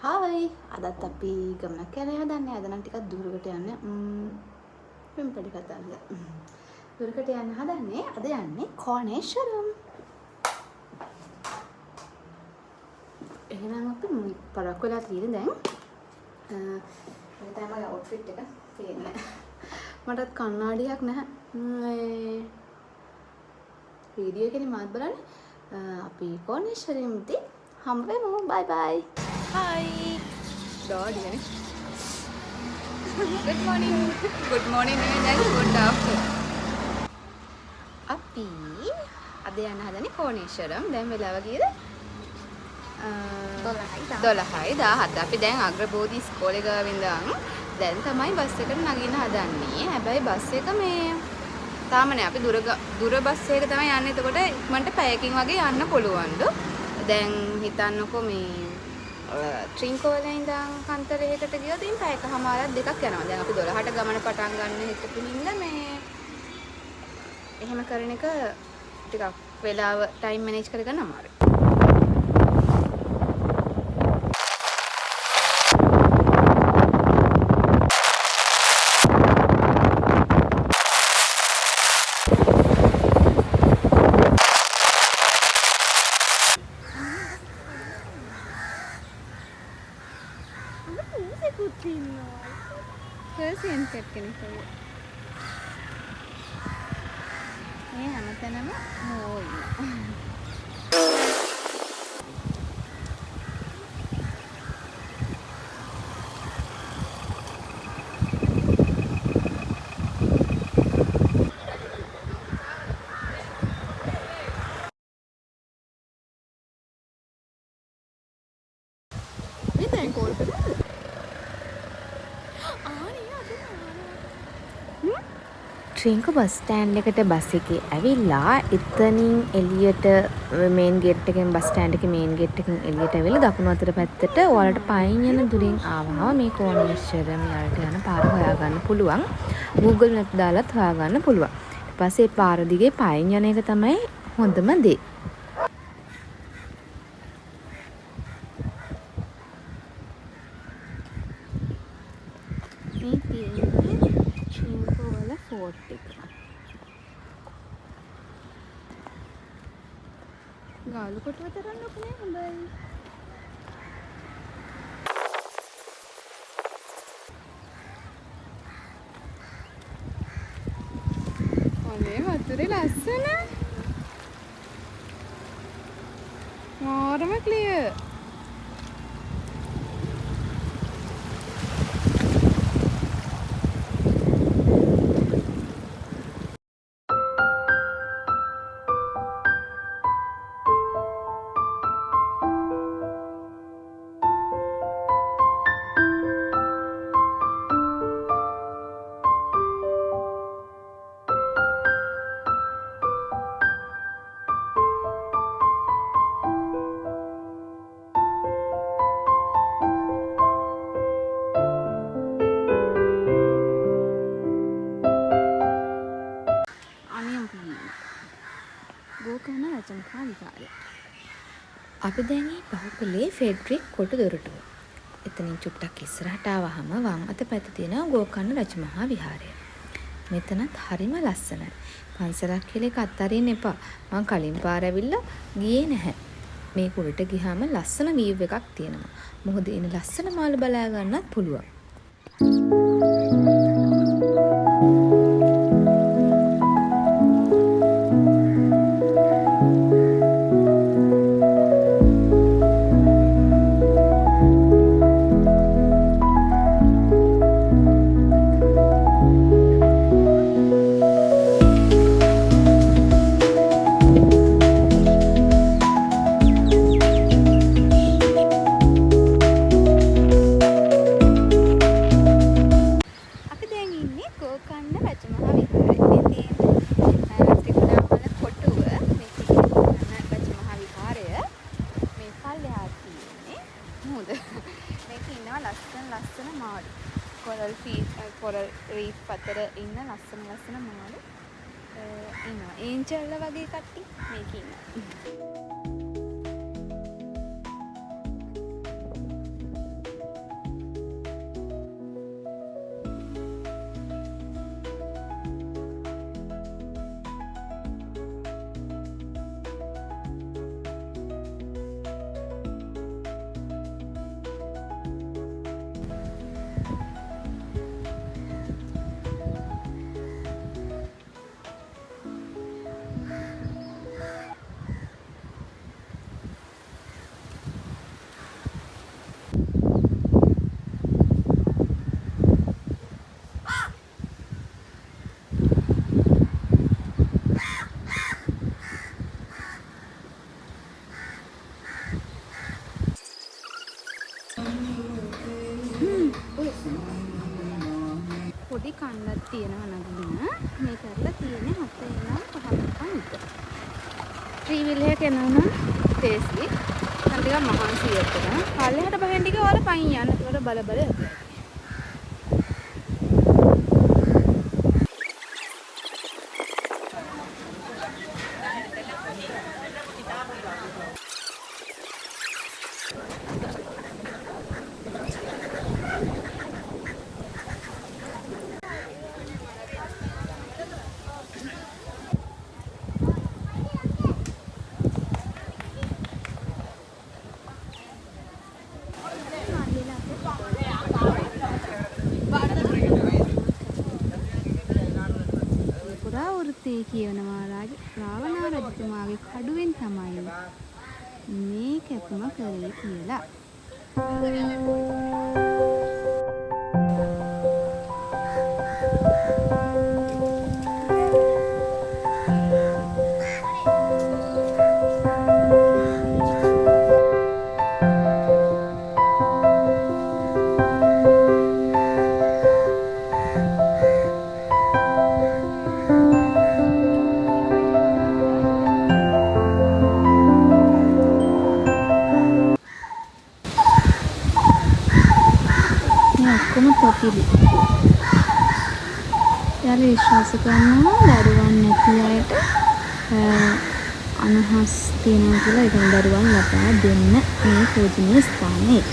Hi අදත් අපි ගමනක් යන්න හදන්නේ. අද නම් ටිකක් දුරකට යන්න පිම්පඩි කතාවද දුරකට යන්න හදන්නේ. අද යන්නේ කෝණේශ්වරම්. එහෙනම් අපි පරක්කු වෙලා තියෙන දැන් මම තමයි අවුට්ෆිට් එක පේන්නේ. මටත් කණ්ණාඩියක් නැහැ. වීඩියෝ එකේ මාත් බලන්න. අපි කෝණේශ්වරම්දී හම්බ වෙමු. බයි බයි. Hi. Dog. Good morning. Good morning and good afternoon. අපි අද යන්න හදන්නේ කෝණේශ්වරම්. දැන් වෙලාව කීයද? 12යි 17. අපි දැන් අග්‍රබෝධි ඉස්කෝලේ ගාව ඉඳන් දැන් තමයි බස් එකට නගින්න හදන්නේ. හැබැයි බස් එක මේ තාම නෑ. අපි දුර බස් එක තමයි යන්නේ. එතකොට ඉක්මනට පැයකින් වගේ යන්න පුළුවන්ලු. දැන් හිතන්නකෝ මේ ට්‍රින්කෝ වල ඉඳන් කන්තරයකට ගියොත් ඉතින් පැයකමාරක් දෙකක් යනවා. දැන් අපි 12ට ගමන පටන් ගන්න හිතපු හින්දා මේ එහෙම කරන එක ටිකක් වෙලාව ටයිම් මැනේජ් කරගන්න අමාරුයි. Persian cat කෙනෙක් වගේ. මේ හැමතැනම මෝ ඉන්නවා. මේ දැන් කෝල් කරන්නේ ට්‍රින්කෝ බස් ස්ටෑන්ඩ් එකට බස් එකේ ඇවිල්ලා එතනින් එළියට මේන් ගේට් එකෙන් බස් ස්ටෑන්ඩ් එකේ මේන් ගේට් එකෙන් එළියට ඇවිල්ලා දකුණු අතට පැත්තට ඔයාලට පයින් යන දුරින් ආවම මේ කෝණේශ්වරම් යාලට යන පාර හොයාගන්න පුළුවන්. Google Map දාලත් හොයාගන්න පුළුවන්. ඊට පස්සේ පාර දිගේ පයින් යන එක තමයි හොඳම දේ. මේ තියෙන්නේ ට්‍රින්කෝ වල ෆෝට් එක. ගාලු කොටුව තරම් ලොකු නෑ. හොඳයි. ඔනේ වතුරේ ලස්සන. මාරම ක්ලියර්. ගෝකර්ණ රජමහා විහාරය. අපි දැන් මේ බහුකලේ ෆෙඩරික් කොට දොරටුව. එතනින් චුට්ටක් ඉස්සරහට ආවහම වම් අත පැත්තේ තියෙනවා ගෝකර්ණ රජමහා විහාරය. මෙතනත් හරිම ලස්සනයි. පන්සලක් කියලා එක අත්හරින්න එපා. මං කලින් පාර ඇවිල්ලා ගියේ නැහැ. මේ කුරට ගියාම ලස්සන වීව් එකක් තියෙනවා. මොහොතේ ඉන්න ලස්සන මාළු බලා ගන්නත් පුළුවන්. කොරල් රීෆ් අතර ඉන්න ලස්සන මාළු ඉන්නවා. ඒන්ජල්ලා වගේ කට්ටිය මේකේ ඉන්නවා. පොඩි කන්නක් තියෙනවා නගින්න. මේ කරලා තියෙන්නේ 7 ඉඳන් 5 දක්වා විතර. ත්‍රී වීල් එක යනවා තේසි. ටිකක් මහන්සි යතර. පල්ලෙහාට බහෙන් ටික ඔයාලා පයින් යන්න. ඒකට බල බල යන්න. පුරාවෘත්තයේ කියනවා රාවණා රජතුමාගේ කඩුවෙන් තමයි මේ කැපුම කරේ කියලා. ඔක්කොම තොපිලි. යාළුවෝ විශ්වාස කරනවා දරුවන් නැති අයට අනහස් තියනවා කියලා. ඒක දරුවන් ලබා දෙන්න මේ පූජනීය ස්ථානයේ.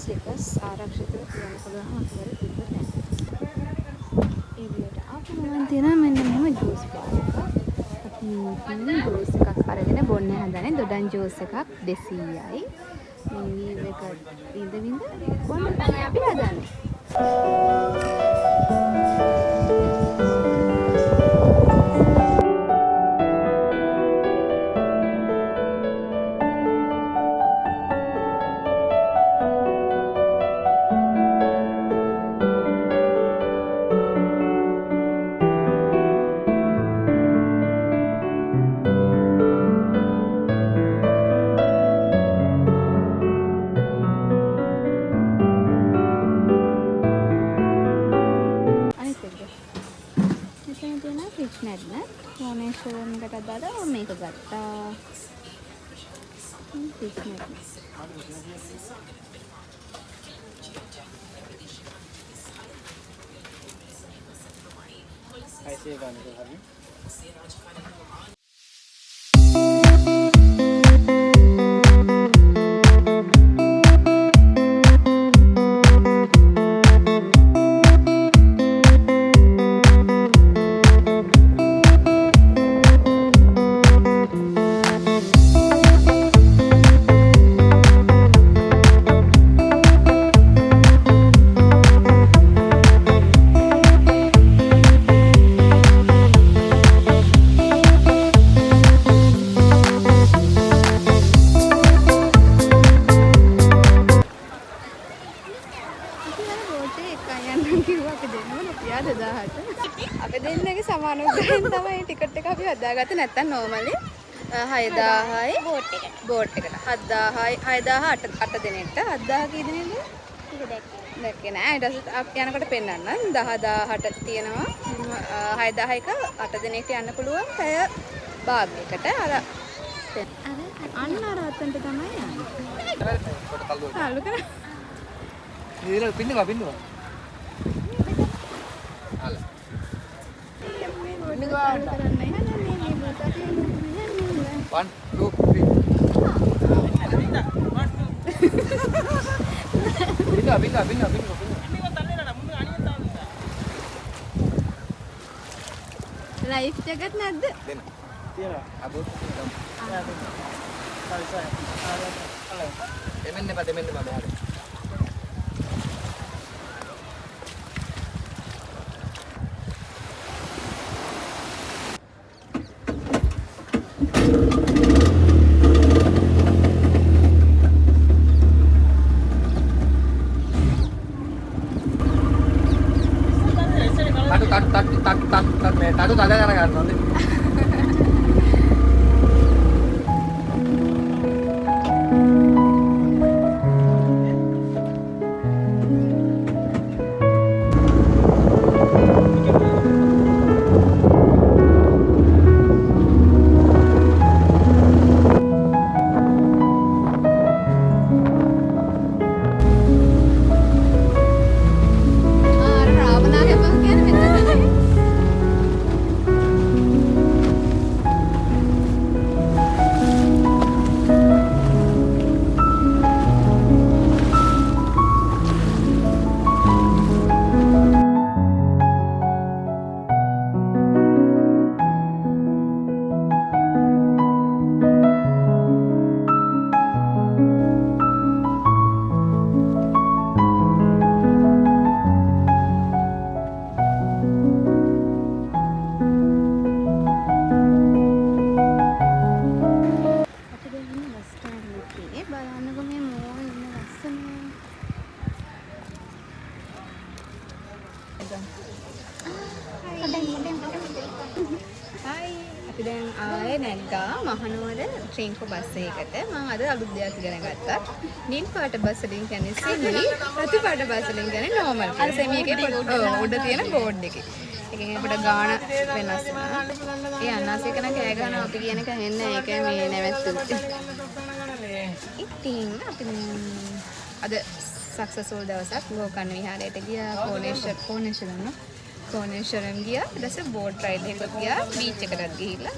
ස්ලිපර්ස් ආරක්ෂිතව තියන්න පුළුවන් අතවල තිබ්බ තැන. ඒ විදිහට ආපහු මම තියනවා මෙන්න මෙහෙම ජූස් බාර් එකක්. අපි ජූස් එකක් අරගෙන බොන්න හදන්නේ. දොඩම් ජූස් එකක් 200යි. මේ වීව් එක විඳ බොන්න තමයි අපි හදන්නේ. ෆෝනේෂන් එකට දාලා මේක ගත්තා. අපි දෙන්නගේ සමාන උදෙන් තමයි ටිකට් එක අපි හදාගත්තේ. නැත්තම් normally 6000යි බෝට් එකට 7000යි 6000 8 දිනෙකට 7000 කී දිනෙද? දැක්කේ නෑ. ඊට පස්සේ අපි යනකොට පෙන්නන්න 10000ට තියෙනවා 6000ක 8 දිනෙකට යන්න පුළුවන් පැය භාගයකට. අර අන්න අර අතන්ට තමයි යන්නේ. අලු කරා. ඉතින් පින්නවා. අල. මේ ගොඩ කරන්නේ නැහැ මේ බුතට. 1 2 3 පින්නවා. ලයිෆ් ජැකට් නැද්ද? දෙන්න. තියනවා. අබොත් දෙන්න මෙහාට. තටු තද කරගන්න ඕනේ. අර රාවණාගේ බං කියන්නේ මෙතන. අපි දැන් ඉන්නේ බස් ස්ටෑන්ඩ් එකේ. බලන්නකො මේ මෝල් ඉන්න ලස්සන. හයි. අපි දැන් ආයේ නැග්ගා මහනුවර ට්‍රේන්කෝ බස් එකකට. මම අද අලුත් දෙයක් ඉගෙන ගත්තා. නිල් පාට බස් වලින් කියන්නේ සෙමි, රතු පාට බස් වලින් කියන්නේ නෝමල්. අර සෙමි එකේ උඩ තියෙන බෝඩ් එකේ. එකෙන් අපිට ගාන වෙනස් වෙනවා. ඒ අනාසේ කරන කෑ ගහනවා අපි කියන එක හෙන්නේ ඒකයි මේ නැවැත්තුත්. ඉතින් අපි අද සක්සස්ෆුල් දවසක් ගෝකර්ණ විහාරයට ගියා. කෝනේශ්වරම් ගියා. ඊට පස්සේ බෝට් රයිඩ් එකකට ගියා. බීච් එකටත් ගිහිල්ලා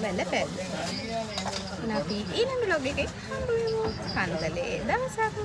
බැල පැද්දා. අපි ඊළඟ vlog එකේ හම්බ වෙමු. කන්දලේ දවසක්.